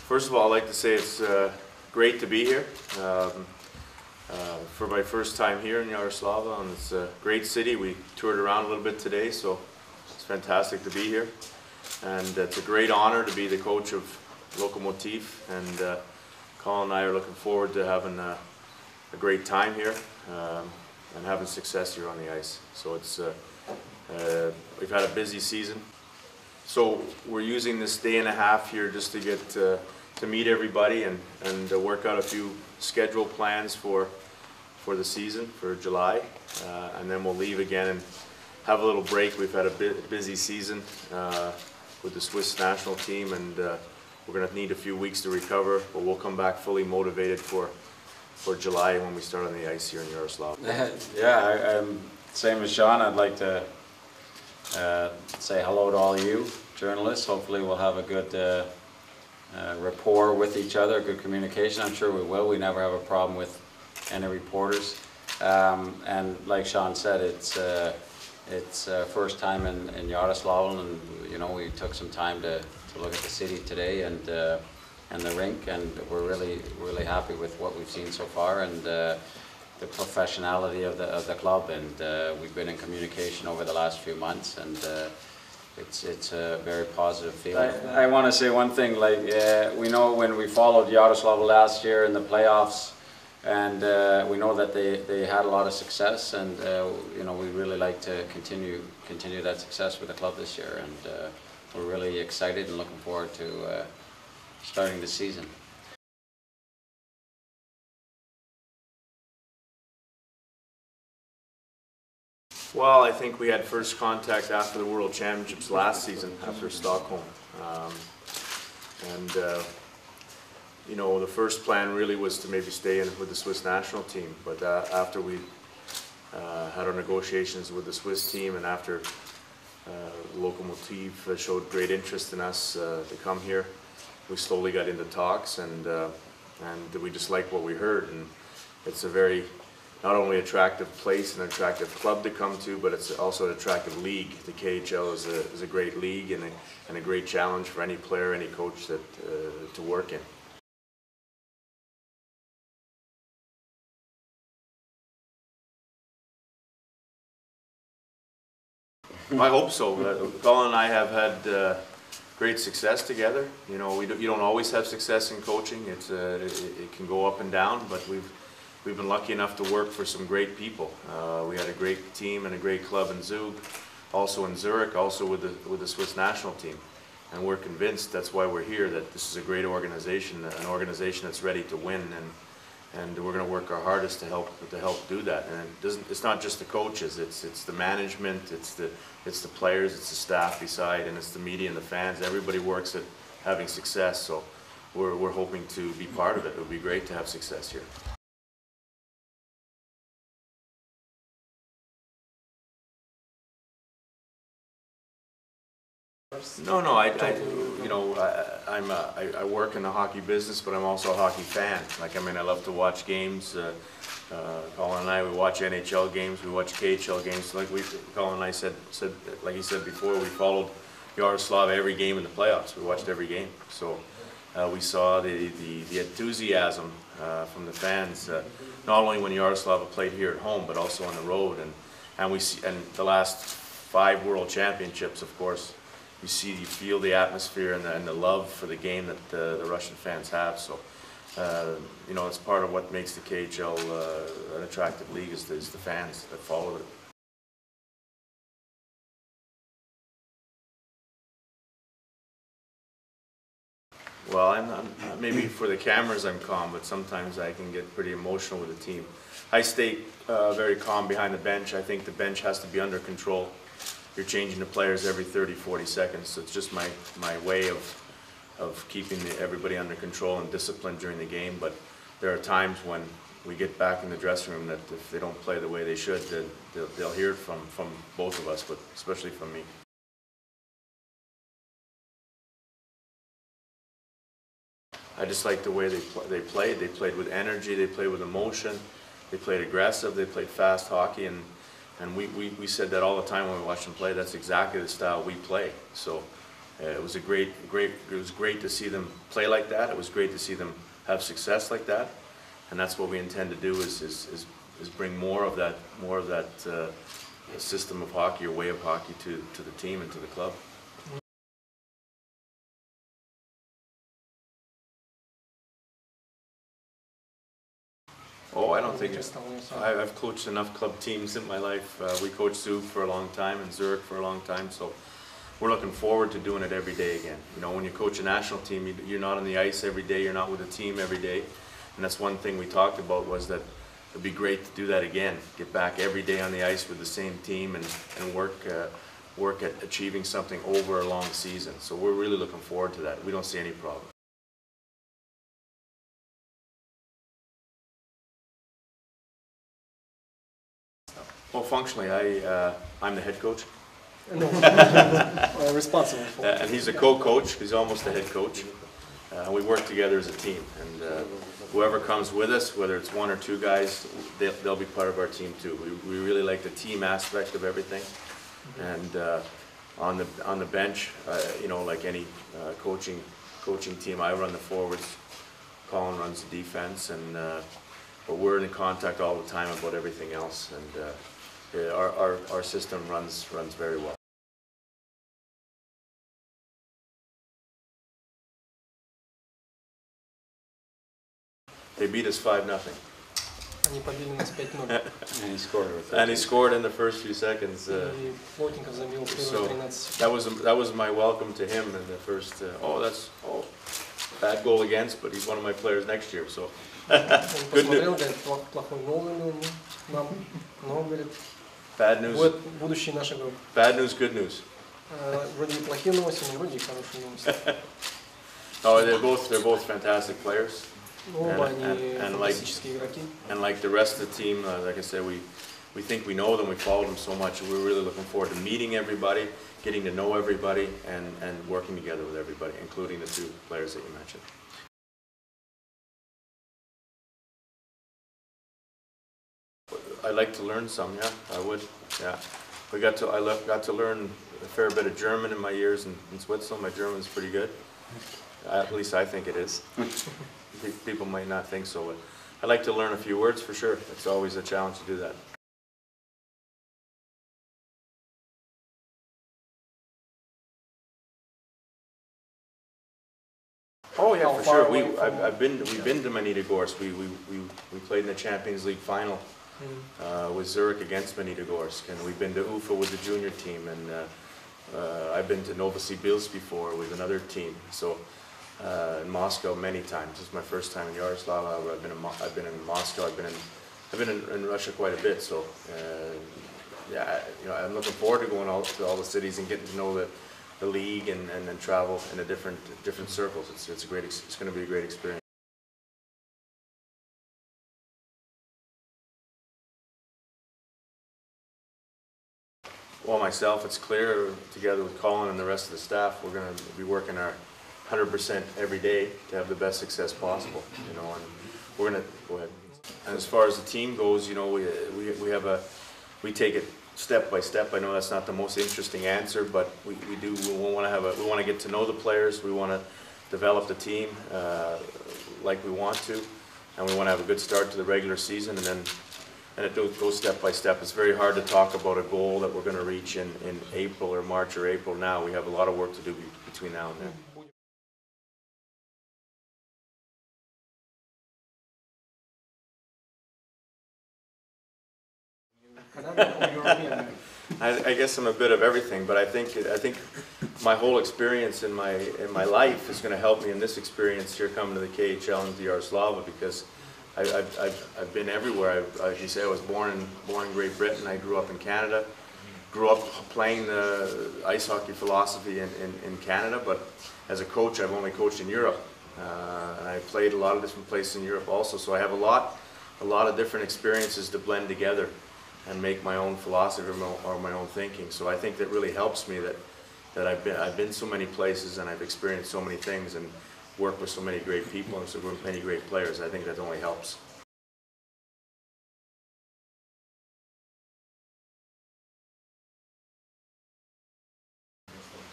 First of all, I'd like to say it's great to be here for my first time here in Yaroslavl, and it's a great city. We toured around a little bit today, so it's fantastic to be here. And it's a great honor to be the coach of Lokomotiv, and Colin and I are looking forward to having a great time here and having success here on the ice. So it's we've had a busy season. So we're using this day and a half here just to get to meet everybody and work out a few schedule plans for the season for July, and then we'll leave again and have a little break. We've had a busy season with the Swiss national team, and we're going to need a few weeks to recover, but we'll come back fully motivated for July when we start on the ice here in Yaroslavl. Yeah, same as Sean, I'd like to say hello to all you journalists. Hopefully we'll have a good rapport with each other, good communication. I'm sure we will. We never have a problem with any reporters. And like Sean said, it's first time in Yaroslavl, and you know, we took some time to look at the city today and the rink, and we're really happy with what we've seen so far, and the professionality of the club, and we've been in communication over the last few months, and it's a very positive feeling. I want to say one thing, like we know when we followed Yaroslavl last year in the playoffs, and we know that they had a lot of success, and you know, we really like to continue that success with the club this year, and we're really excited and looking forward to starting the season. Well, I think we had first contact after the World Championships last season, after Stockholm. You know, the first plan really was to maybe stay in with the Swiss national team, but after we had our negotiations with the Swiss team, and after Lokomotiv showed great interest in us to come here, we slowly got into talks, and we just liked what we heard. And it's a very not only attractive place and attractive club to come to, but it's also an attractive league. The KHL is a great league and a great challenge for any player, any coach to work in. I hope so. Colin and I have had great success together. You know, you don't always have success in coaching. It can go up and down, but we've been lucky enough to work for some great people. We had a great team and a great club in Zug, also in Zurich, also with the Swiss national team. And we're convinced, that's why we're here, that this is a great organization, an organization that's ready to win, and we're going to work our hardest to help do that. And it's not just the coaches, it's the management, it's the players, it's the staff beside, and it's the media and the fans. Everybody works at having success, so we're hoping to be part of it. It would be great to have success here. No, you know, I work in the hockey business, but I'm also a hockey fan. Like, I mean, I love to watch games. Colin and I, we watch NHL games, we watch KHL games. Like Colin and I said, like he said before, we followed Yaroslavl every game in the playoffs. We watched every game, so we saw the enthusiasm from the fans, not only when Yaroslavl played here at home, but also on the road, and the last 5 World Championships, of course. You feel the atmosphere and the love for the game that the Russian fans have. So, you know, it's part of what makes the KHL an attractive league is the fans that follow it. Well, maybe for the cameras I'm calm, but sometimes I can get pretty emotional with the team. I stay very calm behind the bench. I think the bench has to be under control. You're changing the players every 30-40 seconds, so it's just my way of keeping everybody under control and disciplined during the game. But there are times when we get back in the dressing room that if they don't play the way they should, then they'll hear it from both of us, but especially from me. I just like the way they played. They played with energy, they played with emotion, they played aggressive, they played fast hockey, and we said that all the time when we watched them play. That's exactly the style we play. So It was great to see them play like that. It was great to see them have success like that, and that's what we intend to do is bring more of that system of hockey or way of hockey to the team and to the club. Oh, I don't think I've coached enough club teams in my life. We coached Zug for a long time and Zurich for a long time, so we're looking forward to doing it every day again. You know, when you coach a national team, you're not on the ice every day, you're not with a team every day, and that's one thing we talked about, was that it'd be great to do that again. Get back every day on the ice with the same team and work at achieving something over a long season. So we're really looking forward to that. We don't see any problem. Well, functionally, I'm the head coach. No, responsible for it. And he's a co-coach. He's almost the head coach. We work together as a team, and whoever comes with us, whether it's one or two guys, they'll be part of our team too. We really like the team aspect of everything, and on the bench, you know, like any coaching team, I run the forwards, Colin runs the defense, and but we're in contact all the time about everything else, and our system runs very well. They beat us 5-0. Они побили нас 5-0. And he scored with And he scored in the first few seconds. И Плотников забил первые 13 секунд. That was my welcome to him in the first. Bad goal against, but he's one of my players next year. So Он посмотрел, говорит, плохой гол имел нам, но говорит, bad news. вот будущий наш игрок. Bad news, good news. Вроде неплохие новости, но вроде и хорошие новости. Oh, they're both fantastic players. Оба они фантастические игроки. And like the rest of the team, like I said, we think we know them, we followed them so much, we're really looking forward to meeting everybody, getting to know everybody, and working together with everybody, including the two players that you mentioned. I'd like to learn some, yeah, I would, yeah. I got to learn a fair bit of German in my years in Switzerland. My German's pretty good. At least I think it is. People might not think so, but I'd like to learn a few words for sure. It's always a challenge to do that. Oh yeah, for sure. We've been to Magnitogorsk. We played in the Champions League final with Zurich against Magnitogorsk, and we've been to Ufa with the junior team, and I've been to Novosibirsk before with another team. So. In Moscow many times. This is my first time in Yaroslavl. I've been in Moscow. I've been in Russia quite a bit. So yeah, you know, I'm looking forward to going out to all the cities and getting to know the league and then travel in the different circles. It's going to be a great experience. Well, myself, it's clear, together with Colin and the rest of the staff, we're going to be working our 100% every day to have the best success possible, you know, and we're gonna go ahead. And as far as the team goes, you know, we take it step by step. I know that's not the most interesting answer, but we want to get to know the players. We want to develop the team like we want to, and we want to have a good start to the regular season, and it goes step by step. It's very hard to talk about a goal that we're going to reach in April or March or April now. We have a lot of work to do between now and then. I guess I'm a bit of everything, but I think my whole experience in my life is going to help me in this experience here coming to the KHL and to Yaroslavl, because I've been everywhere. Like you say, I was born in Great Britain. I grew up in Canada. Grew up playing the ice hockey philosophy in Canada, but as a coach, I've only coached in Europe. And I played a lot of different places in Europe also, so I have a lot of different experiences to blend together and make my own philosophy or my own thinking. So I think that really helps me that I've been so many places and I've experienced so many things and worked with so many great people and so many great players. I think that only helps.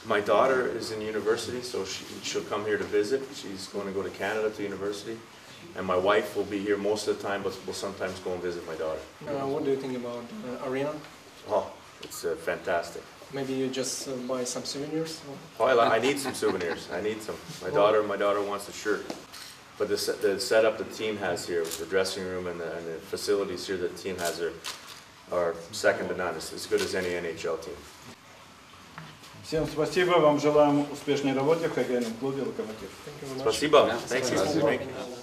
My daughter is in university, so she'll come here to visit. She's going to go to Canada to university. And my wife will be here most of the time, but will sometimes go and visit my daughter. What do you think about arena? Oh, it's fantastic. Maybe you just buy some souvenirs? Oh, I need some souvenirs. I need some. My daughter wants a shirt. But the setup the team has here, with the dressing room and the facilities here that the team has are second to none. It's as good as any NHL team. Всем спасибо, вам желаем успешной работы в хоккейном клубе «Локомотив». Спасибо. Thank you.